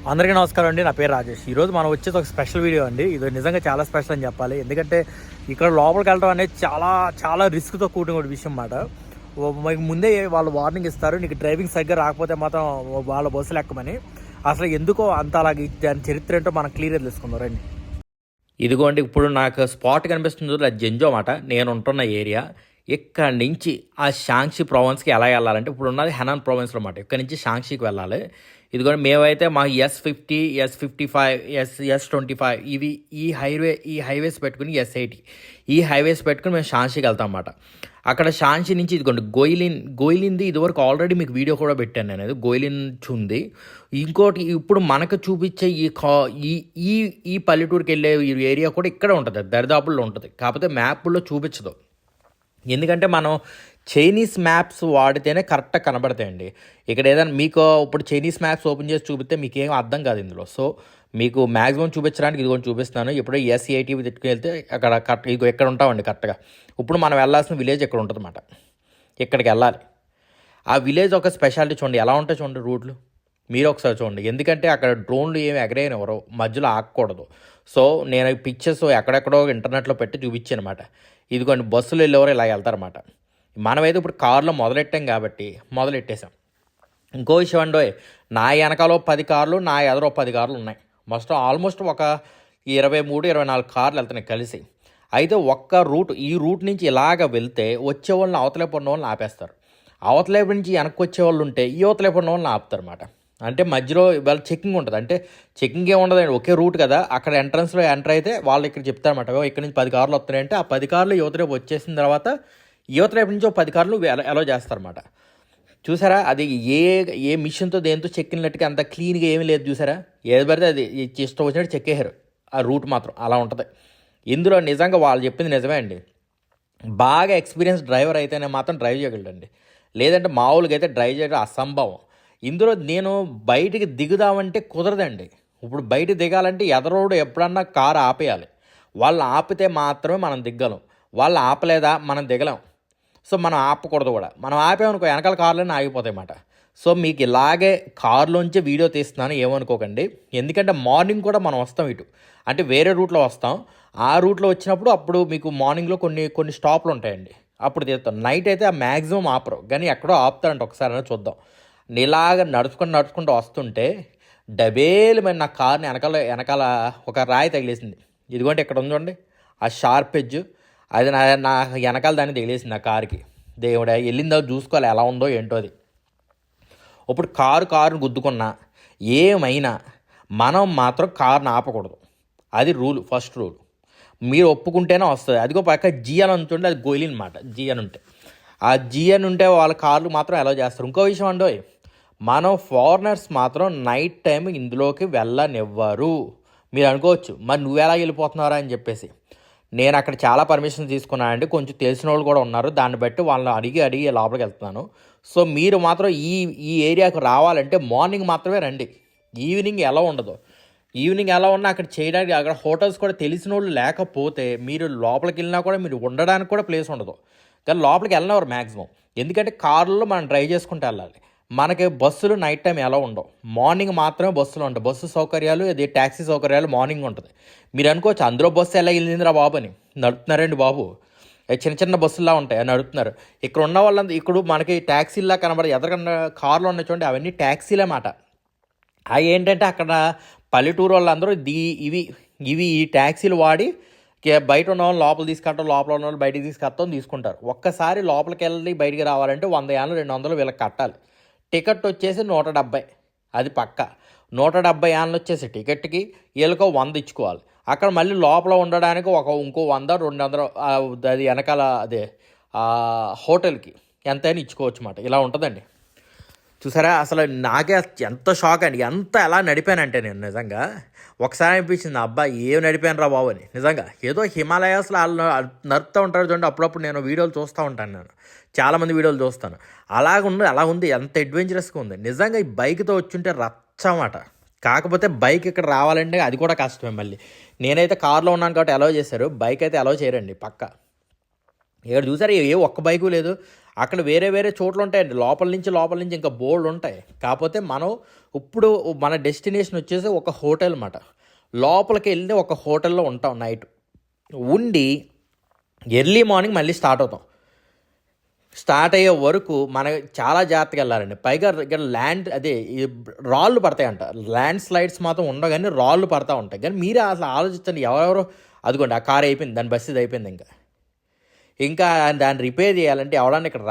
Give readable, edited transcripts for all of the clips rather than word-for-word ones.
అందరికీ నమస్కారం అండి. నా పేరు రాజేష్. ఈరోజు మనం వచ్చేది ఒక స్పెషల్ వీడియో అండి. ఇది నిజంగా చాలా స్పెషల్ అని చెప్పాలి. ఎందుకంటే ఇక్కడ లోపలికి వెళ్ళడం అనేది చాలా చాలా రిస్క్తో కూడిన విషయం అన్నమాట. మీకు ముందే వాళ్ళు వార్నింగ్ ఇస్తారు, నీకు డ్రైవింగ్ సరిగ్గా రాకపోతే మాత్రం వాళ్ళ బస్సులు ఎక్కమని. అసలు ఎందుకో అంత అలాగే దాని చరిత్ర ఏంటో మనం క్లియర్గా తెలుసుకుందాం రండి. ఇదిగోండి, ఇప్పుడు నాకు స్పాట్ కనిపిస్తుంది, అది జెంజో అన్నమాట, నేను ఉంటున్న ఏరియా. ఇక్కడ నుంచి ఆ షాంక్షి ప్రావిన్స్కి ఎలా వెళ్ళాలంటే, ఇప్పుడు ఉన్నది హెనాన్ ప్రావిన్స్లో అన్నమాట. ఇక్కడ నుంచి షాంక్షికి వెళ్ళాలి. ఇదిగోండి, మేమైతే మా S50, S55, S25 ఇవి ఈ హైవేస్ పెట్టుకుని S80 ఈ హైవేస్ పెట్టుకుని మేము షాంక్షికి వెళ్తాం అన్నమాట. అక్కడ షాంక్షి నుంచి ఇదిగోండి గోయిలిన్ది ఇదివరకు ఆల్రెడీ మీకు వీడియో కూడా పెట్టాను నేను. అది గోయిలిన్ ఉంది. ఇంకోటి ఇప్పుడు మనకు చూపించే ఈ పల్లెటూరుకి వెళ్ళే ఈ ఏరియా కూడా ఇక్కడ ఉంటుంది, దరిదాపుల్లో ఉంటుంది. కాకపోతే మ్యాప్లో చూపించదు. ఎందుకంటే మనం చైనీస్ మ్యాప్స్ వాడితేనే కరెక్ట్గా కనబడతాయండి. ఇక్కడ ఏదైనా మీకు ఇప్పుడు చైనీస్ మ్యాప్స్ ఓపెన్ చేసి చూపిస్తే మీకు ఏం అర్థం కాదు ఇందులో. సో మీకు మ్యాక్సిమం చూపించడానికి ఇదిగోని చూపిస్తాను. ఇప్పుడు S80 తిట్టుకుని వెళ్తే అక్కడ ఇదిగో ఎక్కడ ఉంటామండి కరెక్ట్గా. ఇప్పుడు మనం వెళ్ళాల్సిన విలేజ్ ఎక్కడ ఉంటుంది అన్నమాట. ఇక్కడికి వెళ్ళాలి. ఆ విలేజ్ ఒక స్పెషాలిటీ చూడండి, ఎలా ఉంటాయి చూడండి రూట్లు. మీరు ఒకసారి చూడండి. ఎందుకంటే అక్కడ డ్రోన్లు ఏమి ఎగరేయనివ్వరు, మధ్యలో ఆగకూడదు. సో నేను పిక్చర్స్ ఎక్కడెక్కడో ఇంటర్నెట్లో పెట్టి చూపించాను అనమాట. ఇదిగోండి, బస్సులు వెళ్ళేవారు ఇలా వెళ్తారన్నమాట. మనమైతే ఇప్పుడు కారులో మొదలెట్టాం కాబట్టి మొదలెట్టేసాం. ఇంకో విషయం అండి, నా వెనకాలో 10 కార్లు, నా ఎదరో 10 కార్లు ఉన్నాయి. ఆల్మోస్ట్ ఒక 23-24 కార్లు వెళ్తున్నాయి కలిసి. అయితే ఒక్క రూట్, ఈ రూట్ నుంచి ఇలాగ వెళ్తే వచ్చే వాళ్ళని అవతలేపు ఉన్న వాళ్ళని ఆపేస్తారు. అవతలేపు నుంచి వెనక్కి వచ్చే వాళ్ళు ఉంటే ఈ అవతలేపు ఉన్న వాళ్ళని ఆపుతారు అన్నమాట. అంటే మధ్యలో వాళ్ళ చెకింగ్ ఉంటుంది. అంటే చెకింగ్ ఏమి ఉండదండి, ఒకే రూట్ కదా. అక్కడ ఎంట్రన్స్లో ఎంటర్ అయితే వాళ్ళు ఇక్కడ చెప్తారన్నమాట, ఇక్కడ నుంచి 10 కార్లు వస్తున్నాయంటే ఆ 10 కార్లు యువతరేపు వచ్చేసిన తర్వాత యువతరేపు నుంచి ఒక 10 కార్లు అలో చేస్తారన్నమాట. చూసారా, అది ఏ మిషన్తో దేంతో చెక్కినట్టుగా అంత క్లీన్గా ఏమీ లేదు. చూసారా, ఏది పడితే అది ఇష్టం వచ్చినట్టు చెక్కేశారు. ఆ రూట్ మాత్రం అలా ఉంటుంది. ఇందులో నిజంగా వాళ్ళు చెప్పింది నిజమే అండి. బాగా ఎక్స్పీరియన్స్ డ్రైవర్ అయితేనే మాత్రం డ్రైవ్ చేయగలడండి, లేదంటే మామూలుగా అయితే డ్రైవ్ చేయడం అసంభవం. ఇందులో నేను బయటికి దిగుదామంటే కుదరదండి. ఇప్పుడు బయట దిగాలంటే ఎదరోడు ఎప్పుడన్నా కారు ఆపేయాలి. వాళ్ళు ఆపితే మాత్రమే మనం దిగ్గలం. వాళ్ళు ఆపలేదా మనం దిగలేం. సో మనం ఆపకూడదు కూడా. మనం ఆపేమనుకో వెనకాల కార్లన్నీ ఆగిపోతాయి అన్నమాట. సో మీకు ఇలాగే కారులోంచి వీడియో తీస్తున్నాను, ఏమనుకోకండి. ఎందుకంటే మార్నింగ్ కూడా మనం వస్తాం ఇటు, అంటే వేరే రూట్లో వస్తాం. ఆ రూట్లో వచ్చినప్పుడు అప్పుడు మీకు మార్నింగ్లో కొన్ని స్టాప్లు ఉంటాయండి, అప్పుడు తీస్తాం. నైట్ అయితే ఆ మ్యాక్సిమం ఆపరు, కానీ ఎక్కడో ఆపుతారంట. ఒకసారి చూద్దాం. ఇలాగ నడుచుకుంటూ వస్తుంటే డబేలు మరి నా కార్ని వెనకాల ఒక రాయి తగిలేసింది. ఇదిగోండి ఇక్కడ ఉందండి ఆ షార్ప్ ఎడ్జ్, అది నా వెనకాల దాన్ని తగిలేసింది నా కార్కి. దేవుడా, వెళ్ళిందో చూసుకోవాలి ఎలా ఉందో ఏంటో అది. ఇప్పుడు కారుని గుద్దుకున్నా ఏమైనా మనం మాత్రం కారుని ఆపకూడదు. అది రూల్, ఫస్ట్ రూల్. మీరు ఒప్పుకుంటేనే వస్తుంది. అదిగో పక్క G అని ఉంటుండే, అది గోయిలిన్ అన్నమాట. G అని ఉంటే, ఆ G అని ఉంటే వాళ్ళ కార్లు మాత్రం ఎలా చేస్తారు. ఇంకో విషయం అండి, మనం ఫారినర్స్ మాత్రం నైట్ టైం ఇందులోకి వెళ్ళనివ్వరు. మీరు అనుకోవచ్చు మరి నువ్వెలా వెళ్ళిపోతున్నారా అని చెప్పేసి. నేను అక్కడ చాలా పర్మిషన్ తీసుకున్నానండి, కొంచెం తెలిసిన వాళ్ళు కూడా ఉన్నారు. దాన్ని బట్టి వాళ్ళని అడిగి లోపలికి వెళ్తున్నాను. సో మీరు మాత్రం ఈ ఏరియాకు రావాలంటే మార్నింగ్ మాత్రమే రండి. ఈవినింగ్ ఎలా ఉండదు. ఈవినింగ్ ఎలా ఉన్నా అక్కడ చేయడానికి, అక్కడ హోటల్స్ కూడా తెలిసిన వాళ్ళు లేకపోతే మీరు లోపలికి వెళ్ళినా కూడా మీరు ఉండడానికి కూడా ప్లేస్ ఉండదు. కానీ లోపలికి వెళ్ళినవారు మ్యాక్సిమం. ఎందుకంటే కార్లలో మనం డ్రైవ్ చేసుకుంటూ వెళ్ళాలి. మనకి బస్సులు నైట్ టైం ఎలా ఉండవు, మార్నింగ్ మాత్రమే బస్సులు ఉంటాయి. బస్సు సౌకర్యాలు, అది ట్యాక్సీ సౌకర్యాలు మార్నింగ్ ఉంటుంది. మీరు అనుకోవచ్చు అందులో బస్సు ఎలా వెళ్ళిందిరా బాబు అని. నడుపుతున్నారండి బాబు, చిన్న బస్సులా ఉంటాయి, నడుపుతున్నారు. ఇక్కడ ఉన్న వాళ్ళంతా ఇప్పుడు మనకి ట్యాక్సీలా కనబడి ఎదరకన్నా కార్లు ఉన్నాయి చూడండి, అవన్నీ ట్యాక్సీలే మాట. అవి ఏంటంటే అక్కడ పల్లెటూరు వాళ్ళందరూ ఇవి ఈ ట్యాక్సీలు వాడి బయట ఉన్న వాళ్ళు లోపల తీసుకుంటాం, లోపల ఉన్న వాళ్ళు బయటికి తీసుకుంటారు. ఒక్కసారి లోపలికి వెళ్ళి బయటికి రావాలంటే 100 ఏళ్ళు 200 వీళ్ళకి కట్టాలి. టికెట్ వచ్చేసి 170, అది పక్క. 170 ఏళ్ళు వచ్చేసి టికెట్కి వీళ్ళకో 100 ఇచ్చుకోవాలి. అక్కడ మళ్ళీ లోపల ఉండడానికి ఇంకో 100-200 అది వెనకాల అదే హోటల్కి ఎంతైనా ఇచ్చుకోవచ్చు అన్నమాట. ఇలా ఉంటుందండి. చూసారా, అసలు నాకే ఎంత షాక్ అండి. ఎంత ఎలా నడిపానంటే నేను నిజంగా ఒకసారి అనిపించింది, అబ్బా ఏం నడిపాను రా బాబు అని. నిజంగా ఏదో హిమాలయాస్లో వాళ్ళు నడుపుతూ ఉంటారు చూడండి, అప్పుడప్పుడు నేను వీడియోలు చూస్తూ ఉంటాను. నేను చాలామంది వీడియోలు చూస్తాను. అలా ఉంది, ఎంత అడ్వెంచరస్గా ఉంది. నిజంగా ఈ బైక్తో వచ్చుంటే రచ్చమాట. కాకపోతే బైక్ ఇక్కడ రావాలంటే అది కూడా కష్టమే. మళ్ళీ నేనైతే కార్లో ఉన్నాను కాబట్టి అలౌ చేశారు, బైక్ అయితే అలౌ చేయరండి పక్క. ఇక్కడ చూసారు ఏ ఒక్క బైకు లేదు. అక్కడ వేరే వేరే చోట్ల ఉంటాయండి, లోపల నుంచి ఇంకా బోర్డు ఉంటాయి. కాకపోతే మనం ఇప్పుడు మన డెస్టినేషన్ వచ్చేసి ఒక హోటల్ అన్నమాట. లోపలికి వెళ్ళి ఒక హోటల్లో ఉంటాం నైట్ ఉండి, ఎర్లీ మార్నింగ్ మళ్ళీ స్టార్ట్ అవుతాం. స్టార్ట్ అయ్యే వరకు మనం చాలా జాగ్రత్తగా వెళ్ళాలండి. పైగా ఇక్కడ ఈ రాళ్ళు పడతాయంట. ల్యాండ్ స్లైడ్స్ మాత్రం ఉండవు కానీ రాళ్ళు పడతా ఉంటాయి. కానీ మీరే అసలు ఆలోచించండి, ఎవరెవరో అదిగోండి ఆ కార్ అయిపోయింది, దాని బస్సు ఇది అయిపోయింది. ఇంకా దాన్ని రిపేర్ చేయాలంటే ఎవడన్నా ఇక్కడ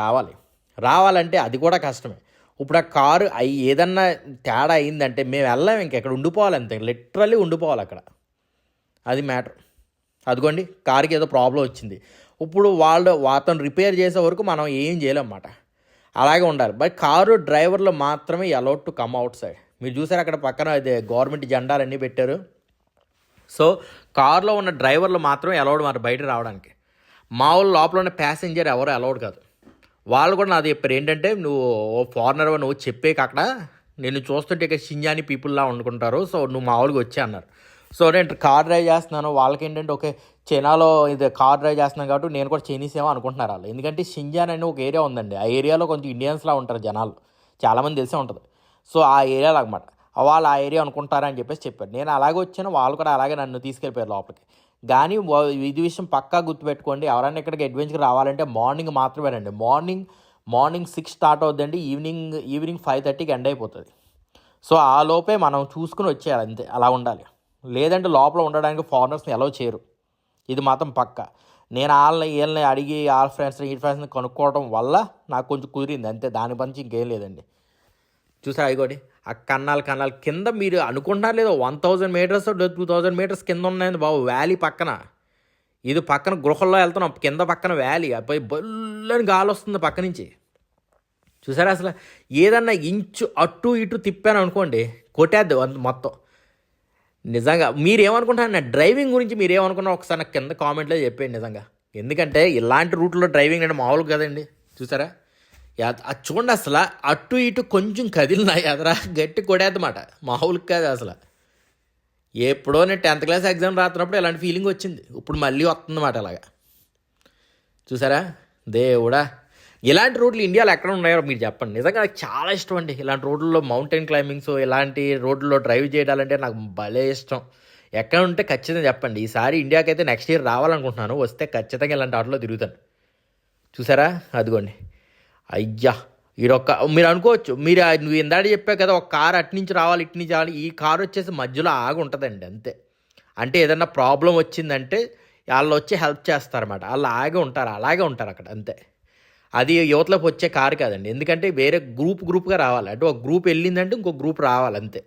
రావాలంటే అది కూడా కష్టమే. ఇప్పుడు ఆ కారు ఏదన్నా తేడా అయిందంటే మేము వెళ్ళాం, ఇక్కడ ఉండిపోవాలి, అంతే లిటరల్లీ ఉండిపోవాలి అక్కడ. అది మ్యాటర్. అదిగోండి కారుకి ఏదో ప్రాబ్లం వచ్చింది, ఇప్పుడు అతను రిపేర్ చేసే వరకు మనం ఏం చేయలేమన్నమాట. అలాగే ఉండాలి. బట్ కారు డ్రైవర్లు మాత్రమే allowed to come out side. మీరు చూసారు అక్కడ పక్కన అదే గవర్నమెంట్ జెండాలన్నీ పెట్టారు. సో కారులో ఉన్న డ్రైవర్లు మాత్రమే అలౌడ్ మరి బయట రావడానికి. మామూలు లోపల ఉన్న ప్యాసింజర్ ఎవరు అలౌడ్ కాదు. వాళ్ళు కూడా నాది చెప్పారు ఏంటంటే, నువ్వు ఫారినర్ నువ్వు చెప్పేకి అక్కడ నేను చూస్తుంటే ఇక్కడ షింజాని పీపుల్లా వండుకుంటారు, సో నువ్వు మామూలుగా వచ్చే అన్నారు. సో నేను కార్ డ్రైవ్ చేస్తున్నాను, వాళ్ళకి ఏంటంటే ఓకే చైనాలో ఇది కార్ డ్రైవ్ చేస్తున్నాను కాబట్టి నేను కూడా చైనీస్ ఏమో అనుకుంటున్నారు వాళ్ళు. ఎందుకంటే షింజాన్ అని ఒక ఏరియా ఉందండి, ఆ ఏరియాలో కొంచెం ఇండియన్స్లా ఉంటారు జనాలు, చాలామంది తెలిసే ఉంటుంది. సో ఆ ఏరియాలో అనమాట వాళ్ళు ఆ ఏరియా అనుకుంటారని చెప్పారు. నేను అలాగే వచ్చాను, వాళ్ళు కూడా అలాగే నన్ను తీసుకెళ్ళిపోయారు లోపలికి. కానీ ఇది విషయం పక్కా గుర్తుపెట్టుకోండి, ఎవరైనా ఇక్కడికి అడ్వెంచర్కి రావాలంటే మార్నింగ్ మాత్రమేనండి. మార్నింగ్ 6 స్టార్ట్ అవుతుందండి, ఈవినింగ్ 5:30కి ఎండ్ అయిపోతుంది. సో ఆ లోపే మనం చూసుకుని వచ్చేయాలి, అంతే. అలా ఉండాలి. లేదంటే లోపల ఉండడానికి ఫారినర్స్ని అలౌ చేయరు, ఇది మాత్రం పక్క. నేను వీళ్ళని అడిగి వాళ్ళ ఫ్రెండ్స్ని కనుక్కోవడం వల్ల నాకు కొంచెం కుదిరింది, అంతే. దాని పంచి ఇంకేం లేదండి. చూసారా అయిగోడి ఆ కన్నాలు కింద మీరు అనుకుంటున్నారు లేదో 1000 మీటర్స్ 2000 మీటర్స్ కింద ఉన్నాయండి బాబు, వ్యాలీ పక్కన. ఇది పక్కన గృహల్లో వెళ్తున్నాం, కింద పక్కన వ్యాలీ, అబ్బాయి బొల్లని గాలి వస్తుంది పక్క నుంచి. చూసారా అసలు ఏదన్నా ఇంచు అటు ఇటు తిప్పాను అనుకోండి కొట్టేద్దు మొత్తం. నిజంగా మీరేమనుకుంటారు నా డ్రైవింగ్ గురించి, మీరేమనుకున్నా ఒకసారి నాకు కింద కామెంట్లో చెప్పేయండి నిజంగా. ఎందుకంటే ఇలాంటి రూట్లో డ్రైవింగ్ అంటే మామూలు కదండి. చూసారా అది చూడండి, అసలు అటు ఇటు కొంచెం కదిలినా ఎదరా గట్టి కొడేదన్నమాట, మామూలుగా కాదు అసలు. ఎప్పుడో నేను 10th క్లాస్ ఎగ్జామ్ రాస్తున్నప్పుడు ఇలాంటి ఫీలింగ్ వచ్చింది, ఇప్పుడు మళ్ళీ వస్తుందన్నమాట అలాగా. చూసారా దేవుడా, ఇలాంటి రోడ్లు ఇండియాలో ఎక్కడ ఉన్నాయో మీరు చెప్పండి. నిజంగా నాకు చాలా ఇష్టం అండి ఇలాంటి రోడ్లలో, మౌంటైన్ క్లైంబింగ్స్, ఇలాంటి రోడ్లలో డ్రైవ్ చేయడాలంటే నాకు భలే ఇష్టం. ఎక్కడ ఉంటే ఖచ్చితంగా చెప్పండి. ఈసారి ఇండియాకి అయితే నెక్స్ట్ ఇయర్ రావాలనుకుంటున్నాను, వస్తే ఖచ్చితంగా ఇలాంటి ఆటలో తిరుగుతాను. చూసారా అదిగోండి, అయ్యా మీరు అనుకోవచ్చు, నువ్వు ఇందాక చెప్పావు కదా ఒక కారు అటు నుంచి రావాలి ఇటు నుంచి రావాలి, ఈ కారు వచ్చేసి మధ్యలో ఆగి ఉంటుందండి అంతే. అంటే ఏదన్నా ప్రాబ్లం వచ్చిందంటే వాళ్ళు వచ్చి హెల్ప్ చేస్తారన్నమాట, వాళ్ళు అలాగే ఉంటారు అక్కడ అంతే. అది యువతలోకి వచ్చే కారు కాదండి, ఎందుకంటే వేరే గ్రూప్గా రావాలి. అంటే ఒక గ్రూప్ వెళ్ళిందంటే ఇంకో గ్రూప్ రావాలి అంతే.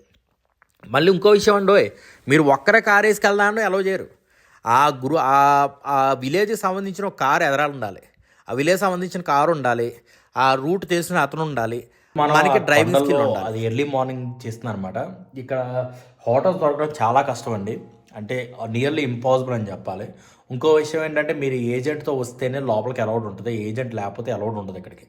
మళ్ళీ ఇంకో విషయం అండి, మీరు ఒక్కరే కారు వేసుకెళ్దామని అలౌ చేయరు. ఆ విలేజ్కి సంబంధించిన ఒక కారు ఎదరాలు ఉండాలి, ఆ విలేజ్ సంబంధించిన కారు ఉండాలి, ఆ రూట్ తెలిసిన అతను ఉండాలి, మనకి డ్రైవింగ్ స్కిల్ ఉండాలి. అది ఎర్లీ మార్నింగ్ చేస్తున్నాను అనమాట. ఇక్కడ హోటల్స్ దొరకడం చాలా కష్టం అండి, అంటే నియర్లీ ఇంపాసిబుల్ అని చెప్పాలి. ఇంకో విషయం ఏంటంటే మీరు ఏజెంట్తో వస్తేనే లోపలికి అలౌడ్ ఉంటుంది, ఏజెంట్ లేకపోతే అలౌడ్ ఉండదు ఇక్కడికి.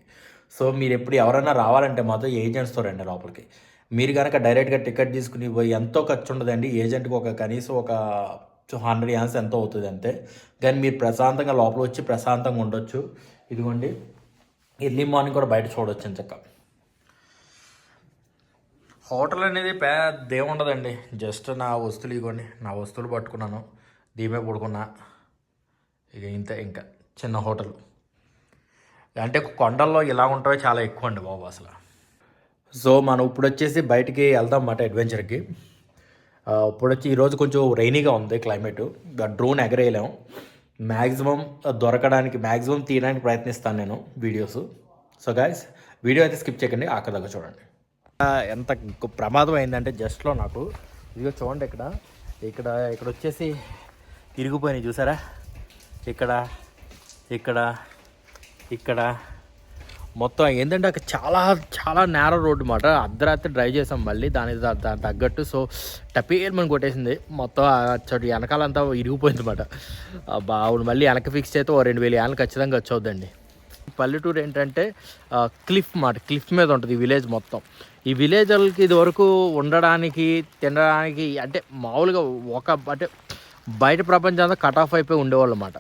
సో మీరు ఎప్పుడు ఎవరైనా రావాలంటే మాత్రం ఏజెంట్స్తో రండి లోపలికి. మీరు కనుక డైరెక్ట్గా టికెట్ తీసుకుని ఎంతో ఖర్చు ఉండదండి, ఏజెంట్కి కనీసం ఒక 100 యాన్స్ ఎంతో అవుతుంది అంతే. కానీ మీరు ప్రశాంతంగా లోపల వచ్చి ప్రశాంతంగా ఉండొచ్చు. ఇదిగోండి ఎర్లీ మార్నింగ్ కూడా బయట చూడవచ్చు అని చక్క. హోటల్ అనేది పెద్ద ఏముండదండి, జస్ట్ నా వస్తువులు ఇవ్వండి, నా వస్తువులు పట్టుకున్నాను, దీమే పడుకున్నా, ఇక ఇంతే. ఇంకా చిన్న హోటల్ అంటే కొండల్లో ఇలా ఉంటాయో చాలా ఎక్కువ అండి బాబు అసలు. సో మనం ఇప్పుడు వచ్చేసి బయటికి వెళ్దాం అన్నమాట అడ్వెంచర్కి. ఇప్పుడు ఈరోజు కొంచెం రైనీగా ఉంది క్లైమేట్, డ్రోన్ ఎగరేయలేము. మ్యాక్సిమం తీయడానికి ప్రయత్నిస్తాను నేను వీడియోస్. సో గైస్ వీడియో అయితే స్కిప్ చేయకండి, ఆఖరి దాకా చూడండి. ఎంత ప్రమాదం అయిందంటే జస్ట్లో నాకు ఇదిగో చూడండి, ఇక్కడ వచ్చేసి ఇరిగిపోయినాయి చూసారా, ఇక్కడ మొత్తం ఏంటంటే అక్కడ చాలా నేరో రోడ్డు మాట. అర్ధరాత్రి డ్రైవ్ చేసాం మళ్ళీ దాని తగ్గట్టు. సో టపేర్ మనం కొట్టేసింది మొత్తం, చోటు వెనకాలంతా ఇరిగిపోయింది అన్నమాట. బాగుంది, మళ్ళీ వెనక ఫిక్స్ అయితే 2000 యాన్లు ఖచ్చితంగా వచ్చవుద్దండి. పల్లెటూరు ఏంటంటే క్లిఫ్ మీద ఉంటుంది ఈ విలేజ్ మొత్తం. ఈ విలేజ్ వాళ్ళకి ఇది వరకు ఉండడానికి తినడానికి అంటే మామూలుగా అంటే బయట ప్రపంచం అంతా కట్ ఆఫ్ అయిపోయి ఉండేవాళ్ళు అన్నమాట.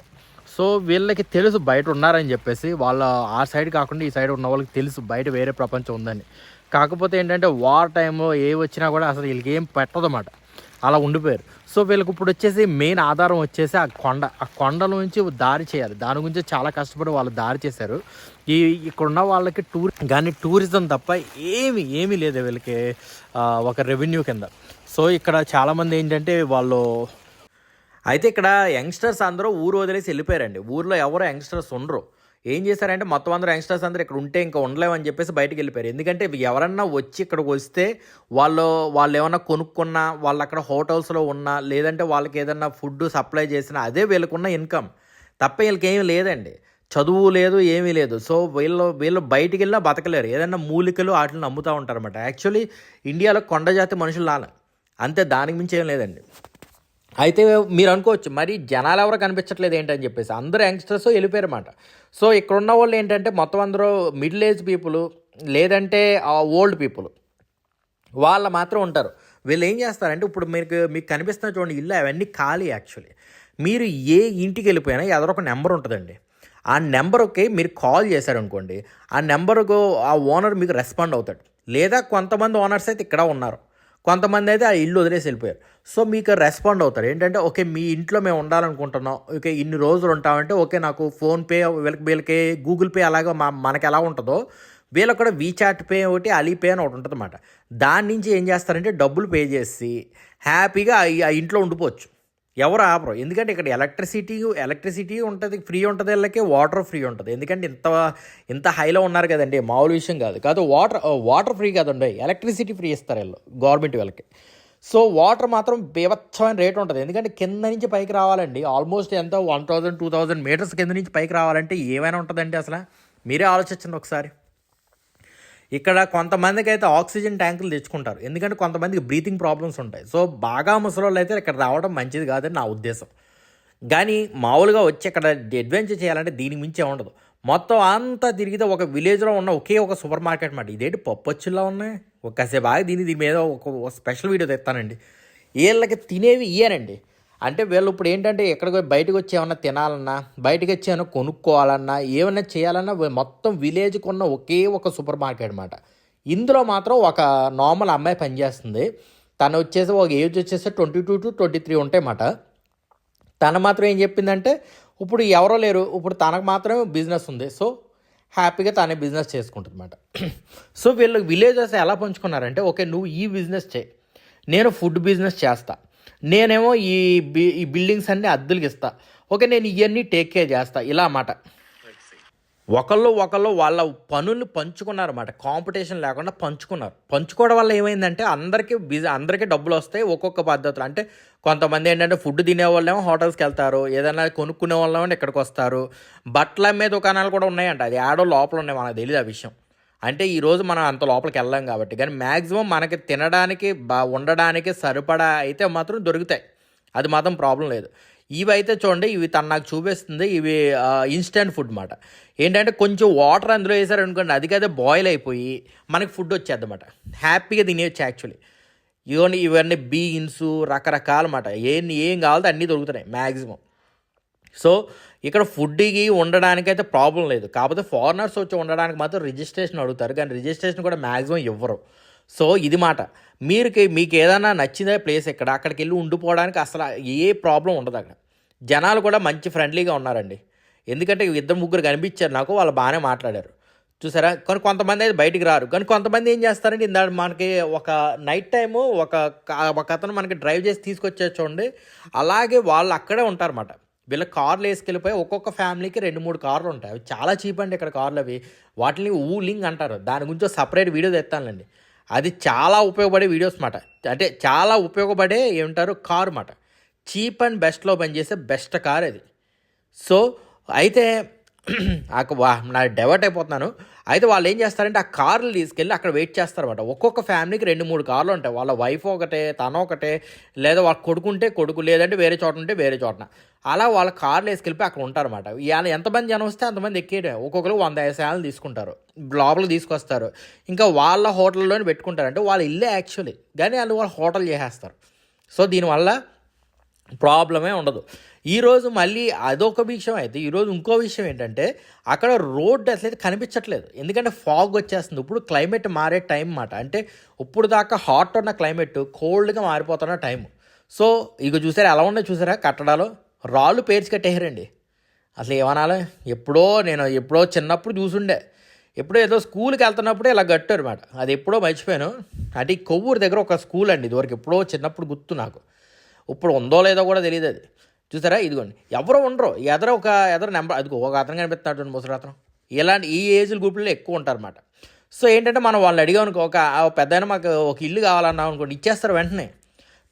సో వీళ్ళకి తెలుసు బయట ఉన్నారని చెప్పేసి, వాళ్ళ ఆ సైడ్ కాకుండా ఈ సైడ్ ఉన్న వాళ్ళకి తెలుసు బయట వేరే ప్రపంచం ఉందని. కాకపోతే ఏంటంటే వార్ టైంలో ఏ వచ్చినా కూడా అసలు వీళ్ళకి ఏం పెట్టదన్నమాట, అలా ఉండిపోయారు. సో వీళ్ళకి ఇప్పుడు వచ్చేసి మెయిన్ ఆధారం వచ్చేసి ఆ కొండ నుంచి దారి చేయాలి. దాని గురించి చాలా కష్టపడి వాళ్ళు దారి చేశారు. ఇక్కడున్న వాళ్ళకి టూరిజం తప్ప ఏమీ లేదు వీళ్ళకి ఒక రెవెన్యూ కింద. సో ఇక్కడ చాలామంది ఏంటంటే అయితే ఇక్కడ యంగ్స్టర్స్ అందరూ ఊరు వదిలేసి వెళ్ళిపోయారండి. ఊర్లో ఎవరో యంగ్స్టర్స్ ఉండరు. ఏం చేశారంటే మొత్తం అందరూ యంగ్స్టర్స్ అందరూ ఇక్కడ ఉంటే ఇంకా ఉండలేమని చెప్పేసి బయటికి వెళ్ళిపోయారు. ఎందుకంటే ఎవరన్నా వచ్చి ఇక్కడికి వస్తే వాళ్ళు ఏమన్నా కొనుక్కున్నా, వాళ్ళు అక్కడ హోటల్స్లో ఉన్నా, లేదంటే వాళ్ళకి ఏదన్నా ఫుడ్ సప్లై చేసినా అదే వీళ్ళకున్న ఇన్కమ్ తప్ప వీళ్ళకి ఏమీ లేదండి. చదువు లేదు, ఏమీ లేదు. సో వీళ్ళు బయటికి వెళ్ళినా బతకలేరు. ఏదైనా మూలికలు వాటిని నమ్ముతూ ఉంటారన్నమాట. యాక్చువల్లీ ఇండియాలో కొండ జాతి మనుషులు లాగా అంతే, దానికి మించి ఏం లేదండి. అయితే మీరు అనుకోవచ్చు మరి జనాలు ఎవరు కనిపించట్లేదు ఏంటని చెప్పేసి, అందరూ యంగ్స్టర్స్ వెళ్ళిపోయారన్నమాట. సో ఇక్కడ ఉన్న వాళ్ళు ఏంటంటే మొత్తం అందరూ మిడిల్ ఏజ్ పీపుల్, లేదంటే ఓల్డ్ పీపుల్, వాళ్ళు మాత్రం ఉంటారు. వీళ్ళు ఏం చేస్తారంటే ఇప్పుడు మీకు కనిపిస్తున్న చూడండి ఇల్లు, అవన్నీ ఖాళీ. యాక్చువల్లీ మీరు ఏ ఇంటికి వెళ్ళిపోయినా ఎదురు ఒక నెంబర్ ఉంటుందండి. ఆ నెంబర్కి మీరు కాల్ చేశారనుకోండి, ఆ నెంబర్కు ఆ ఓనర్ మీకు రెస్పాండ్ అవుతాడు. లేదా కొంతమంది ఓనర్స్ అయితే ఇక్కడ ఉన్నారు, కొంతమంది అయితే ఆ ఇల్లు వదిలేసి వెళ్ళిపోయారు. సో మీకు రెస్పాండ్ అవుతారు ఏంటంటే, ఓకే మీ ఇంట్లో మేము ఉండాలనుకుంటున్నాం, ఓకే ఇన్ని రోజులు ఉంటామంటే, ఓకే నాకు ఫోన్పే వీళ్ళకి గూగుల్ పే అలాగా మనకి ఎలా ఉంటుందో వీళ్ళకి కూడా వీచాట్ పే ఒకటి, అలీపే అని ఒకటి ఉంటుంది అన్నమాట. దాని నుంచి ఏం చేస్తారంటే డబ్బులు పే చేసి హ్యాపీగా ఆ ఇంట్లో ఉండిపోవచ్చు. ఎవరు ఆపరు. ఎందుకంటే ఇక్కడ ఎలక్ట్రిసిటీ ఉంటుంది, ఫ్రీ ఉంటుంది. వీళ్ళకి వాటర్ ఫ్రీ ఉంటుంది. ఎందుకంటే ఇంత హైలో ఉన్నారు కదండి, మామూలు విషయం కాదు. వాటర్ ఫ్రీ కాదండి, ఎలక్ట్రిసిటీ ఫ్రీ ఇస్తారు వీళ్ళు, గవర్నమెంట్ వీళ్ళకి. సో వాటర్ మాత్రం బీభత్సమైన రేట్ ఉంటుంది. ఎందుకంటే కింద నుంచి పైకి రావాలండి, ఆల్మోస్ట్ ఎంత 1000-2000 మీటర్స్ కింద నుంచి పైకి రావాలంటే ఏమైనా ఉంటుందండి అసలు. మీరే ఆలోచించండి ఒకసారి. ఇక్కడ కొంతమందికి అయితే ఆక్సిజన్ ట్యాంకులు తెచ్చుకుంటారు, ఎందుకంటే కొంతమందికి బ్రీతింగ్ ప్రాబ్లమ్స్ ఉంటాయి. సో బాగా ముసలోళ్ళు అయితే ఇక్కడ రావడం మంచిది కాదని నా ఉద్దేశం. కానీ మామూలుగా వచ్చి ఇక్కడ అడ్వెంచర్ చేయాలంటే దీనికి మించే ఉండదు. మొత్తం అంతా తిరిగితే ఒక విలేజ్లో ఉన్న ఒకే ఒక సూపర్ మార్కెట్ మాట. ఇదేంటి పప్పొచ్చులా ఉన్నాయి, ఒక్కసేపు బాగా దీని మీద ఒక స్పెషల్ వీడియో తెస్తానండి. వీళ్ళకి తినేవి ఇయ్యానండి. అంటే వీళ్ళు ఇప్పుడు ఏంటంటే ఎక్కడికి బయటకు వచ్చి ఏమన్నా తినాలన్నా, బయటకు వచ్చి ఏమైనా కొనుక్కోవాలన్నా, ఏమన్నా చేయాలన్నా మొత్తం విలేజ్కి ఉన్న ఒకే ఒక సూపర్ మార్కెట్ అనమాట. ఇందులో మాత్రం ఒక నార్మల్ అమ్మాయి పనిచేస్తుంది. తను వచ్చేసి ఒక ఏజ్ వచ్చేసి 22 to 23 ఉంటాయి అన్నమాట. తను మాత్రం ఏం చెప్పిందంటే ఇప్పుడు ఎవరో లేరు, ఇప్పుడు తనకు మాత్రమే బిజినెస్ ఉంది. సో హ్యాపీగా తనే బిజినెస్ చేసుకుంటుంది అన్నమాట. సో వీళ్ళు విలేజెస్ ఎలా పంచుకున్నారంటే, ఓకే నువ్వు ఈ బిజినెస్ చేయి, నేను ఫుడ్ బిజినెస్ చేస్తా, నేనేమో ఈ బిల్డింగ్స్ అన్నీ అద్దెలకి ఇస్తా, ఓకే నేను ఇవన్నీ టేక్ కేర్ చేస్తా, ఇలా అన్నమాట. ఒకళ్ళు వాళ్ళ పనులు పంచుకున్నారన్నమాట. కాంపిటీషన్ లేకుండా పంచుకోవడం వల్ల ఏమైందంటే అందరికీ డబ్బులు వస్తాయి ఒక్కొక్క పద్ధతులు. అంటే కొంతమంది ఏంటంటే ఫుడ్ తినేవాళ్ళేమో హోటల్స్కి వెళ్తారు, ఏదైనా కొనుక్కునే వాళ్ళేమో ఇక్కడికి వస్తారు. బట్టల మీద దుకాణాలు కూడా ఉన్నాయంట, అది ఆడో లోపల ఉన్నాయి, మనకు తెలియదు ఆ విషయం. అంటే ఈరోజు మనం అంత లోపలికి వెళ్ళాం కాబట్టి. కానీ మ్యాక్సిమం మనకి తినడానికి ఉండడానికి సరిపడా అయితే మాత్రం దొరుకుతాయి, అది మాత్రం ప్రాబ్లం లేదు. ఇవి అయితే చూడండి, ఇవి తను నాకు చూపిస్తుంది, ఇవి ఇన్స్టెంట్ ఫుడ్ మాట. ఏంటంటే కొంచెం వాటర్ అందులో వేసారనుకోండి, అది కదా బాయిల్ అయిపోయి మనకి ఫుడ్ వచ్చేది అన్నమాట. హ్యాపీగా తినేయచ్చు. యాక్చువల్లీ ఇవన్నీ బీన్స్ రకరకాల మాట, ఏం కావాలో అన్నీ దొరుకుతున్నాయి మ్యాక్సిమం. సో ఇక్కడ ఫుడ్కి ఉండడానికైతే ప్రాబ్లం లేదు. కాకపోతే ఫారినర్స్ వచ్చి ఉండడానికి మాత్రం రిజిస్ట్రేషన్ అడుగుతారు, కానీ రిజిస్ట్రేషన్ కూడా మ్యాక్సిమం ఇవ్వరు. సో ఇది మాట. మీకు ఏదైనా నచ్చిందే ప్లేస్ అక్కడికి వెళ్ళి ఉండిపోవడానికి అసలు ఏ ప్రాబ్లం ఉండదు. అక్కడ జనాలు కూడా మంచి ఫ్రెండ్లీగా ఉన్నారండి. ఎందుకంటే 2-3 కనిపించారు నాకు, వాళ్ళు బాగానే మాట్లాడారు చూసారా. కానీ కొంతమంది అయితే బయటికి రారు. కానీ కొంతమంది ఏం చేస్తారంటే, ఇందా మనకి ఒక నైట్ టైము ఒక అతను మనకి డ్రైవ్ చేసి తీసుకొచ్చేది చూడండి, అలాగే వాళ్ళు అక్కడే ఉంటారన్నమాట. వీళ్ళ కార్లు వేసుకెళ్ళిపోయి ఒక్కొక్క ఫ్యామిలీకి 2-3 కార్లు ఉంటాయి. అవి చాలా చీప్ అండి ఇక్కడ కార్లు. అవి వాటిని ఊలింగ్ అంటారు. దాని గురించి సపరేట్ వీడియో తెస్తానులేండి. అది చాలా ఉపయోగపడే వీడియోస్ మాట. అంటే చాలా ఉపయోగపడే ఏమంటారు కారు మాట. చీప్ అండ్ బెస్ట్లో పనిచేసే బెస్ట్ కార్ అది. సో అయితే నా డైవర్ట్ అయిపోతున్నాను. అయితే వాళ్ళు ఏం చేస్తారంటే ఆ కార్లు తీసుకెళ్ళి అక్కడ వెయిట్ చేస్తారన్నమాట. ఒక్కొక్క ఫ్యామిలీకి 2-3 కార్లు ఉంటాయి. వాళ్ళ వైఫ్ ఒకటే, తన ఒకటే, లేదా వాళ్ళ కొడుకుంటే కొడుకు, లేదంటే వేరే చోట ఉంటే వేరే చోటన, అలా వాళ్ళ కార్లు వేసుకెళ్ళిపోయి అక్కడ ఉంటారన్నమాట. ఇవాళ ఎంతమంది జనం వస్తే అంతమంది ఎక్కేయడం. ఒక్కొక్కరు 150 తీసుకుంటారు, లోపలికి తీసుకొస్తారు. ఇంకా వాళ్ళ హోటల్లోనే పెట్టుకుంటారు. అంటే వాళ్ళ ఇల్లే యాక్చువల్లీ, కానీ వాళ్ళు హోటల్ చేసేస్తారు. సో దీనివల్ల ప్రాబ్లమే ఉండదు. ఈరోజు మళ్ళీ అదొక విషయం అయితే, ఈరోజు ఇంకో విషయం ఏంటంటే అక్కడ రోడ్డు అసలైతే కనిపించట్లేదు. ఎందుకంటే ఫాగ్ వచ్చేస్తుంది. ఇప్పుడు క్లైమేట్ మారే టైం మాట. అంటే ఇప్పుడు దాకా హాట్ ఉన్న క్లైమేట్ కోల్డ్గా మారిపోతున్న టైం. సో ఇక చూసారా ఎలా ఉన్నాయి, చూసారా కట్టడాలు రాళ్ళు పేర్చి కట్టేయారండి. అసలు ఏమనాలి, ఎప్పుడో చిన్నప్పుడు చూసుండే, ఎప్పుడో ఏదో స్కూల్కి వెళ్తున్నప్పుడే ఇలా కట్టారు అనమాట. అది ఎప్పుడో మర్చిపోయాను. అంటే కొవ్వూరు దగ్గర ఒక స్కూల్ అండి, ఇదివరకు ఎప్పుడో చిన్నప్పుడు గుర్తు నాకు. ఇప్పుడు ఉందో లేదో కూడా తెలియదు. అది చూసారా, ఇదిగోండి ఎవరో ఉండరు, ఎదర నెంబర్ అదిగో ఒక అతను కనిపిస్తున్నాడు, ముసలి అతను. ఇలాంటి ఈ ఏజ్ గ్రూపుల్లో ఎక్కువ ఉంటారు అన్నమాట. సో ఏంటంటే మనం వాళ్ళని అడిగాం అనుకో, ఒక పెద్ద మాకు ఒక ఇల్లు కావాలన్నాం అనుకోండి, ఇచ్చేస్తారు వెంటనే.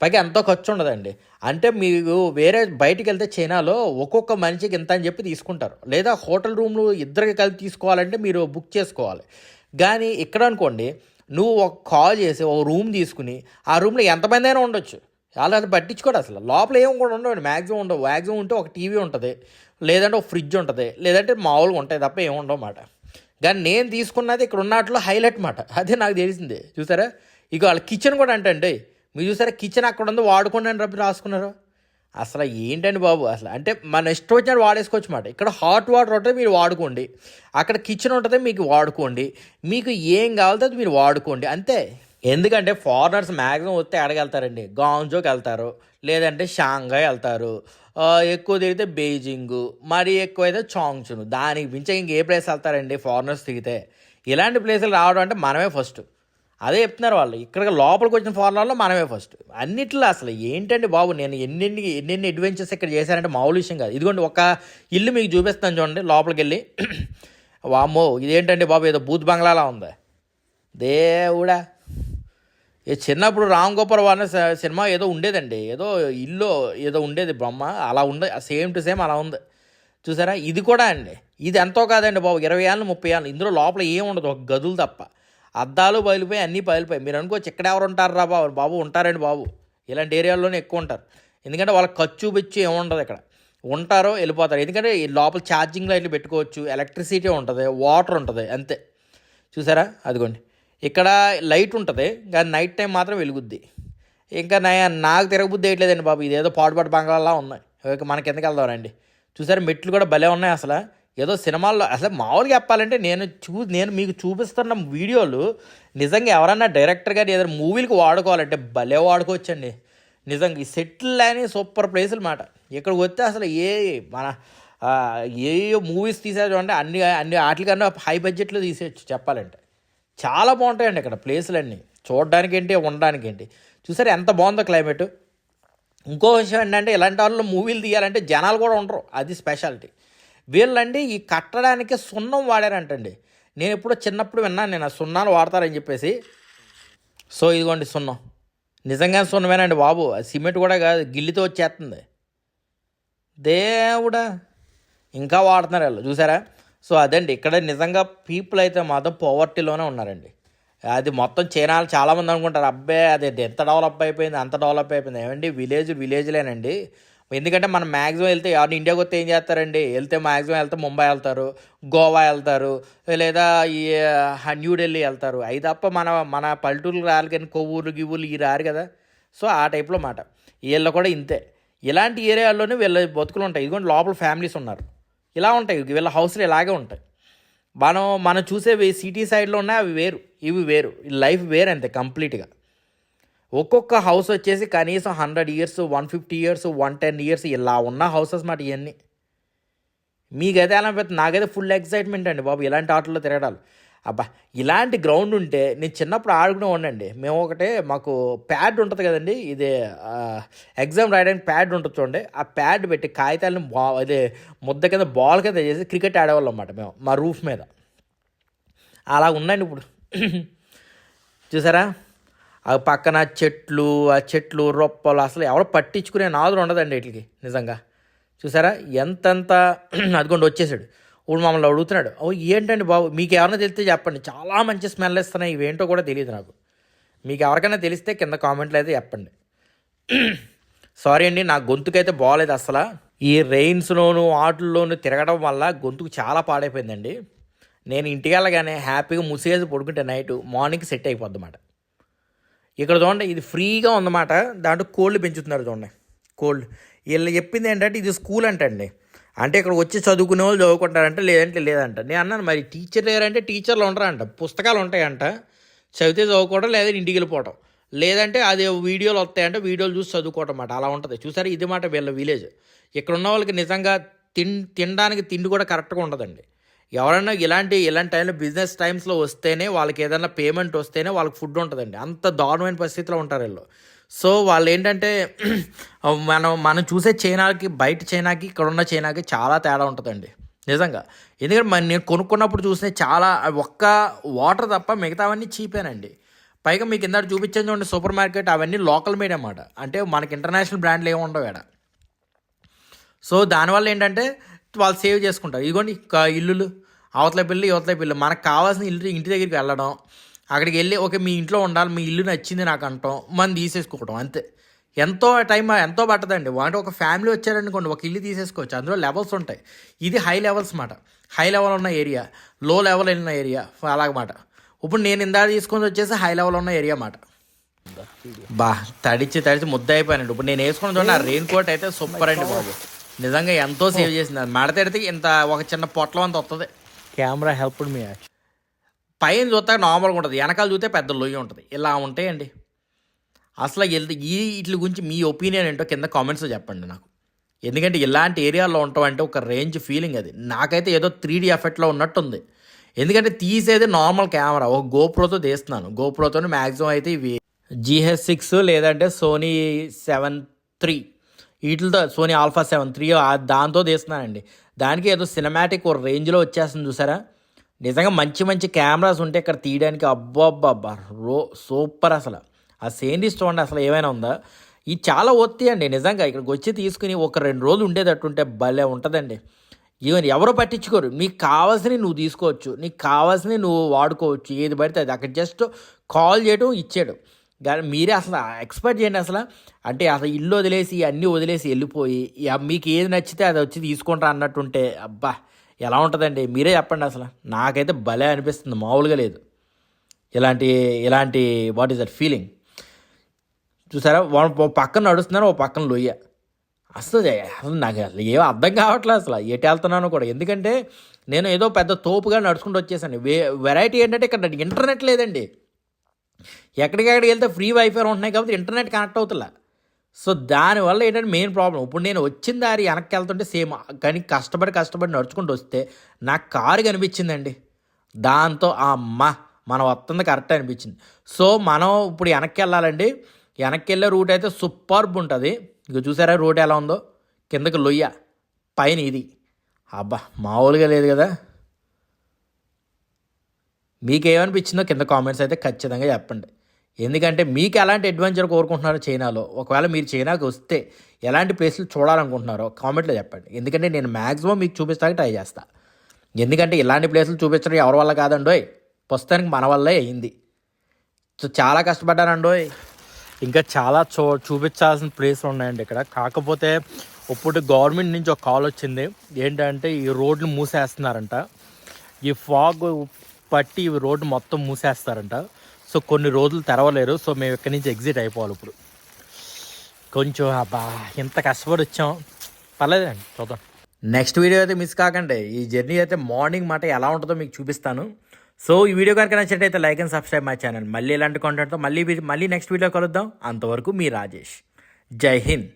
పైగా ఎంతో ఖర్చు ఉండదండి. అంటే మీకు వేరే బయటికి వెళ్తే చైనాలో ఒక్కొక్క మనిషికి ఇంత అని చెప్పి తీసుకుంటారు. లేదా హోటల్ రూమ్లు ఇద్దరికి కలిపి తీసుకోవాలంటే మీరు బుక్ చేసుకోవాలి. కానీ ఇక్కడ అనుకోండి, నువ్వు ఒక కాల్ చేసి ఒక రూమ్ తీసుకుని ఆ రూమ్లో ఎంతమంది అయినా ఉండొచ్చు. అలా అది పట్టించుకోడు అసలు. లోపల ఏం కూడా ఉండవు, మ్యాక్సిమం ఉండవు. మ్యాక్సిమం ఉంటే ఒక టీవీ ఉంటుంది, లేదంటే ఒక ఫ్రిడ్జ్ ఉంటుంది, లేదంటే మామూలుగా ఉంటాయి తప్ప ఏమి ఉండవు అన్నమాట. కానీ నేను తీసుకున్నది ఇక్కడ ఉన్నట్లు హైలైట్ మాట. అదే నాకు తెలిసింది. చూసారా, ఇక వాళ్ళ కిచెన్ కూడా అంటే మీరు చూసారా, కిచెన్ అక్కడ ఉంది వాడుకోండి అని రప్పి రాసుకున్నారు. అసలు ఏంటండి బాబు, అసలు అంటే మన ఇష్టం వచ్చినట్టు వాడేసుకోవచ్చు అన్నమాట. ఇక్కడ హాట్ వాటర్ ఉంటుంది, మీరు వాడుకోండి. అక్కడ కిచెన్ ఉంటుంది, మీకు వాడుకోండి. మీకు ఏం కావాలో అది మీరు వాడుకోండి అంతే. ఎందుకంటే ఫారినర్స్ మ్యాక్సిమం వస్తే ఎడగెళ్తారండి, గాంజోకి వెళ్తారు, లేదంటే షాంఘై వెళ్తారు, ఎక్కువ తిరిగితే బీజింగు, మరీ ఎక్కువ అయితే చాంగ్చును. దానికి మించి ఇంకే ప్లేస్ వెళ్తారండి ఫారినర్స్ తిరిగితే. ఇలాంటి ప్లేసులు రావడం అంటే మనమే ఫస్ట్. అదే చెప్తున్నారు వాళ్ళు. ఇక్కడ లోపలికి వచ్చిన ఫారినర్లో మనమే ఫస్ట్ అన్నిట్లో. అసలు ఏంటండి బాబు, నేను ఎన్నెన్ని అడ్వెంచర్స్ ఇక్కడ చేశానంటే మామూలు విషయం కాదు. ఇదిగోండి ఒక ఇల్లు మీకు చూపిస్తాను చూడండి, లోపలికి వెళ్ళి. వామ్మో, ఇదేంటండి బాబు, ఏదో బూత్ బంగ్లాలా ఉంది. దేవుడా, చిన్నప్పుడు రామ్ గోపాల్ వర్మ సినిమా ఏదో ఉండేదండి, ఏదో ఇల్లు ఏదో ఉండేది బొమ్మ, అలా ఉంది, సేమ్ టు సేమ్ అలా ఉంది. చూసారా, ఇది కూడా అండి, ఇది ఎంతో కాదండి బాబు, 20 ఏళ్ళు 30 ఏళ్ళు. ఇందులో లోపల ఏం ఉండదు, ఒక గదులు తప్ప. అద్దాలు బయలుపోయి అన్నీ బయలుపోయి. మీరు అనుకోవచ్చు ఇక్కడ ఎవరు ఉంటారు రా బాబు ఉంటారండి బాబు, ఇలాంటి ఏరియాల్లోనే ఎక్కువ ఉంటారు. ఎందుకంటే వాళ్ళకి ఖర్చు పెచ్చు ఏముండదు ఇక్కడ, ఉంటారో వెళ్ళిపోతారు. ఎందుకంటే ఈ లోపల ఛార్జింగ్ లైట్లు పెట్టుకోవచ్చు, ఎలక్ట్రిసిటీ ఉంటుంది, వాటర్ ఉంటుంది, అంతే. చూసారా, అదిగోండి ఇక్కడ లైట్ ఉంటుంది, కానీ నైట్ టైం మాత్రం వెలుగుద్ది. ఇంకా నాకు తిరగబుద్ధి వేయట్లేదండి బాబు, ఇదేదో పాడుపాటు బంగాళాలా ఉన్నాయి. మనకి ఎందుకు వెళ్దామండి. చూసారా, మెట్లు కూడా భలే ఉన్నాయి. అసలు ఏదో సినిమాల్లో, అసలు మామూలుగా చెప్పాలంటే నేను మీకు చూపిస్తున్న వీడియోలు నిజంగా ఎవరన్నా డైరెక్టర్ గారు ఏదైనా మూవీలకు వాడుకోవాలంటే భలే వాడుకోవచ్చండి. నిజంగా ఈ సెటిల్ అని సూపర్ ప్లేసులు మాట. ఇక్కడికి వస్తే అసలు మన ఏ మూవీస్ తీసేది అంటే అన్ని వాటికన్నా హై బడ్జెట్లో తీసేయచ్చు చెప్పాలంటే. చాలా బాగుంటాయండి ఇక్కడ ప్లేసులన్నీ, చూడడానికి ఏంటి ఉండడానికి ఏంటి. చూసారు ఎంత బాగుందో క్లైమేట్. ఇంకో విషయం ఏంటంటే, ఇలాంటి వాళ్ళు మూవీలు తీయాలంటే జనాలు కూడా ఉండరు, అది స్పెషాలిటీ. వీళ్ళండి ఈ కట్టడానికి సున్నం వాడారంటండి. నేను ఎప్పుడో చిన్నప్పుడు విన్నాను నేను, ఆ సున్నాలు వాడతారని చెప్పేసి. సో ఇదిగోండి సున్నం, నిజంగా సున్నమేనండి బాబు, సిమెంట్ కూడా కాదు, గిల్లితో వచ్చేస్తుంది. దేవుడా, ఇంకా వాడుతున్నారు వాళ్ళు. చూసారా, సో అదండి ఇక్కడ నిజంగా పీపుల్ అయితే మాత్రం పోవర్టీలోనే ఉన్నారండి. అది మొత్తం చైనాలు చాలామంది అనుకుంటారు, అబ్బాయి అది ఎంత డెవలప్ అయిపోయింది, అంత డెవలప్ అయిపోయింది. ఏమండి విలేజ్లేనండి. ఎందుకంటే మనం మ్యాక్సిమం వెళ్తే ఎవరిని ఇండియాకి వస్తే ఏం చేస్తారండి, మ్యాక్సిమం వెళ్తే ముంబై వెళ్తారు, గోవా వెళ్తారు, లేదా ఈ న్యూఢిల్లీ వెళ్తారు. అవి తప్ప మన పల్లెటూరులు రారు, కానీ కొవ్వూరు గివ్వులు ఈ రారు కదా. సో ఆ టైప్లో మాట వీళ్ళు కూడా ఇంతే. ఇలాంటి ఏరియాల్లోనే వీళ్ళ బతుకులు ఉంటాయి. ఇదిగోండి లోపల ఫ్యామిలీస్ ఉన్నారు, ఇలా ఉంటాయి వీళ్ళ హౌస్లు, ఇలాగే ఉంటాయి. మనం చూసేవి సిటీ సైడ్లో ఉన్నాయి, అవి వేరు, ఇవి వేరు, లైఫ్ వేరు అంతే కంప్లీట్గా. ఒక్కొక్క హౌస్ వచ్చేసి కనీసం 100 years, 150 years, 110 years ఇలా ఉన్న హౌసెస్ మాట ఇవన్నీ. మీకైతే ఎలా పెద్ద, నాకైతే ఫుల్ ఎక్సైట్మెంట్ అండి బాబు ఇలాంటి ఆటల్లో తిరగడాలు. అబ్బా, ఇలాంటి గ్రౌండ్ ఉంటే నేను చిన్నప్పుడు ఆడుకునే ఉండండి. మేము మాకు ప్యాడ్ ఉంటుంది కదండి, ఇదే ఎగ్జామ్ రాయడానికి ప్యాడ్ ఉంటుంది చూడండి. ఆ ప్యాడ్ పెట్టి కాగితాలను అదే ముద్ద కింద బాల్ కింద చేసి క్రికెట్ ఆడేవాళ్ళం అన్నమాట మేము, మా రూఫ్ మీద. అలా ఉండండి ఇప్పుడు. చూసారా, ఆ పక్కన చెట్లు రొప్పలు, అసలు ఎవరు పట్టించుకునే నాదులు ఉండదండి వీటికి నిజంగా. చూసారా ఎంతంత. అదిగోండి వచ్చేసాడు. ఇప్పుడు మమ్మల్ని అడుగుతున్నాడు, ఏంటండి బాబు మీకు ఎవరైనా తెలిస్తే చెప్పండి, చాలా మంచి స్మెల్ ఇస్తున్నాయి, ఇవేంటో కూడా తెలియదు నాకు. మీకు ఎవరికైనా తెలిస్తే కింద కామెంట్లు అయితే చెప్పండి. సారీ అండి, నా గొంతుకైతే బాగోలేదు అసలు. ఈ రెయిన్స్లోను ఆటల్లోనూ తిరగడం వల్ల గొంతుకు చాలా పాడైపోయిందండి. నేను ఇంటికి వెళ్ళగానే హ్యాపీగా ముసిగేసి పడుకుంటే నైట్ మార్నింగ్ సెట్ అయిపోద్ది అన్నమాట. ఇక్కడ చూడండి, ఇది ఫ్రీగా ఉందన్నమాట. దాంట్లో కోళ్ళు పెంచుతున్నారు చూడండి, కోల్డ్. వీళ్ళు చెప్పింది ఏంటంటే ఇది స్కూల్ అంటండి, అంటే ఇక్కడ వచ్చి చదువుకునే వాళ్ళు చదువుకుంటారంట, లేదంటే లేదంట. నేను అన్నాను మరి టీచర్ లేరంటే టీచర్లు ఉంటారంట, పుస్తకాలు ఉంటాయంట, చదివితే చదువుకోవడం, లేదా ఇంటికి వెళ్ళిపోవడం, లేదంటే అది వీడియోలు వస్తాయంటే వీడియోలు చూసి చదువుకోవటం అన్నమాట. అలా ఉంటుంది. చూసారు, ఇది మాట వీళ్ళ విలేజ్. ఇక్కడ ఉన్న వాళ్ళకి నిజంగా తినడానికి తిండి కూడా కరెక్ట్గా ఉండదండి. ఎవరైనా ఇలాంటి టైంలో బిజినెస్ టైమ్స్లో వస్తేనే వాళ్ళకి ఏదైనా పేమెంట్ వస్తేనే వాళ్ళకి ఫుడ్ ఉంటుందండి. అంత దారుణమైన పరిస్థితిలో ఉంటారు వీళ్ళు. సో వాళ్ళు ఏంటంటే మనం చూసే చైనాకి, బయట చైనాకి ఇక్కడ ఉన్న చైనాకి చాలా తేడా ఉంటుందండి నిజంగా. ఎందుకంటే నేను కొనుక్కున్నప్పుడు చూసిన చాలా ఒక్క వాటర్ తప్ప మిగతావన్నీ చీపేనండి. పైగా మీకు ఇందాక చూపించాను చూడండి సూపర్ మార్కెట్, అవన్నీ లోకల్ మేడ్ అన్నమాట. అంటే మనకి ఇంటర్నేషనల్ బ్రాండ్లు ఏమి ఉండవు ఇక్కడ. సో దానివల్ల ఏంటంటే వాళ్ళు సేవ్ చేసుకుంటారు. ఇదిగోండి ఇల్లులు, అవతల పిల్లి యువతల పిల్లి, మనకు కావాల్సిన ఇంటి దగ్గరికి వెళ్ళడం, అక్కడికి వెళ్ళి ఓకే మీ ఇంట్లో ఉండాలి, మీ ఇల్లు నచ్చింది నాకు అంటాం, మనం తీసేసుకోవడం అంతే. ఎంతో పట్టదండి. అంటే ఒక ఫ్యామిలీ వచ్చారనుకోండి, ఒక ఇల్లు తీసేసుకోవచ్చు. అందులో లెవెల్స్ ఉంటాయి. ఇది హై లెవెల్స్ మాట, హై లెవెల్ ఉన్న ఏరియా, లో లెవెల్ వెళ్ళిన ఏరియా అలాగమాట. ఇప్పుడు నేను ఇందాక తీసుకొని వచ్చేసి హై లెవెల్ ఉన్న ఏరియా మాట. తడిచి ముద్ద అయిపోయానండి. ఇప్పుడు నేను వేసుకున్న చూడండి, ఆ రెయిన్ కోట్ అయితే సూపర్ అండి బాబు, నిజంగా ఎంతో సేవ్ చేసింది. మెడ తడితే ఇంత ఒక చిన్న పొట్లం అంత వస్తుంది. Camera help me. పైన చూస్తే నార్మల్గా ఉంటుంది, వెనకాల చూస్తే పెద్ద లొయ్యి ఉంటుంది. ఇలా ఉంటాయండి అసలు. వీటి గురించి మీ ఒపీనియన్ ఏంటో కింద కామెంట్స్లో చెప్పండి నాకు. ఎందుకంటే ఇలాంటి ఏరియాలో ఉంటాం అంటే ఒక రేంజ్ ఫీలింగ్ అది. నాకైతే ఏదో 3D ఎఫెక్ట్లో ఉన్నట్టుంది. ఎందుకంటే తీసేది నార్మల్ కెమెరా, ఒక గోప్రోతో తీస్తున్నాను. గోప్రోతో మ్యాక్సిమం అయితే ఇవి GH6 లేదంటే సోనీ 7 III వీటితో, సోనీ ఆల్ఫా 7 III దాంతో తీస్తున్నానండి. దానికి ఏదో సినిమాటిక్ ఒక రేంజ్లో వచ్చేస్తుంది చూసారా. నిజంగా మంచి కెమెరాస్ ఉంటే ఇక్కడ తీయడానికి అబ్బా సూపర్ అసలు. ఆ సేండీస్ చూడండి అసలు ఏమైనా ఉందా. ఇది చాలా ఒత్తి అండి నిజంగా. ఇక్కడికి వచ్చి తీసుకుని ఒక 2 రోజులు ఉండేటట్టుంటే భలే ఉంటుందండి. ఈవెన్ ఎవరో పట్టించుకోరు. నీకు కావాల్సినవి నువ్వు తీసుకోవచ్చు, నీకు కావాల్సినవి నువ్వు వాడుకోవచ్చు, ఏది పడితే అది. అక్కడ జస్ట్ కాల్ చేయడం, ఇచ్చేయడం. కానీ మీరే అసలు ఎక్స్పెక్ట్ చేయండి అసలు. అంటే అసలు ఇల్లు వదిలేసి అన్నీ వదిలేసి వెళ్ళిపోయి మీకు ఏది నచ్చితే అది వచ్చి తీసుకుంటారా అన్నట్టుంటే అబ్బా ఎలా ఉంటుందండి. మీరే చెప్పండి అసలు. నాకైతే భలే అనిపిస్తుంది, మామూలుగా లేదు. ఇలాంటి వాట్ ఈస్ దట్ ఫీలింగ్ చూసారా. ఓ పక్కన నడుస్తున్నారు, ఓ పక్కన లొయ్య. అసలు నాకు అసలు ఏమో అర్థం కావట్లేదు అసలు ఎటు వెళ్తున్నాను కూడా. ఎందుకంటే నేను ఏదో పెద్ద తోపుగా నడుచుకుంటూ వచ్చేసాను. వెరైటీ ఏంటంటే ఇక్కడ ఇంటర్నెట్ లేదండి. ఎక్కడికెక్కడికి వెళ్తే ఫ్రీ వైఫై ఉంటున్నాయి కాబట్టి ఇంటర్నెట్ కనెక్ట్ అవుతుందా. సో దానివల్ల ఏంటంటే మెయిన్ ప్రాబ్లం. ఇప్పుడు నేను వచ్చిన దారి వెనక్కి వెళ్తుంటే సేమ్, కానీ కష్టపడి నడుచుకుంటూ వస్తే నాకు కారు కనిపించిందండి. దాంతో మనం వస్తుంది కరెక్ట్ అనిపించింది. సో మనం ఇప్పుడు వెనక్కి వెళ్ళాలండి. వెనక్కి వెళ్ళే రూట్ అయితే సూపర్బ్ ఉంటుంది. ఇక చూసారా రూట్ ఎలా ఉందో, కిందకి లొయ్య, పైన ఇది. అబ్బా మామూలుగా లేదు కదా. మీకేమనిపించిందో కింద కామెంట్స్ అయితే ఖచ్చితంగా చెప్పండి. ఎందుకంటే మీకు ఎలాంటి అడ్వెంచర్ కోరుకుంటున్నారో చైనాలో, ఒకవేళ మీరు చైనాకి వస్తే ఎలాంటి ప్లేస్లు చూడాలనుకుంటున్నారో కామెంట్లో చెప్పండి. ఎందుకంటే నేను మ్యాక్సిమం మీకు చూపిస్తానికి ట్రై చేస్తాను. ఎందుకంటే ఇలాంటి ప్లేసులు చూపించడం ఎవరి వల్ల కాదండోయ్, ప్రస్తుతానికి మన వల్లే అయింది. సో చాలా కష్టపడ్డానండోయ్. ఇంకా చాలా చూపించాల్సిన ప్లేస్లు ఉన్నాయండి ఇక్కడ. కాకపోతే ఇప్పుడు గవర్నమెంట్ నుంచి ఒక కాల్ వచ్చింది. ఏంటంటే ఈ రోడ్లు మూసేస్తున్నారంట. ఈ ఫాగ్ పట్టి ఈ రోడ్డు మొత్తం మూసేస్తారంట. సో కొన్ని రోజులు తెరవలేరు. సో మేము ఇక్కడి నుంచి ఎగ్జిట్ అయిపోవాలి ఇప్పుడు. కొంచెం ఇంత కష్టపడి వచ్చాం, పర్లేదండి చూద్దాం. నెక్స్ట్ వీడియో అయితే మిస్ కాకండి. ఈ జర్నీ అయితే మార్నింగ్ మాట ఎలా ఉంటుందో మీకు చూపిస్తాను. సో ఈ వీడియో కనుక నచ్చినట్టయితే like and subscribe my channel. మళ్ళీ ఇలాంటి కాంటెంట్తో మళ్ళీ నెక్స్ట్ వీడియో కలుద్దాం. అంతవరకు మీ రాజేష్. జై హింద్.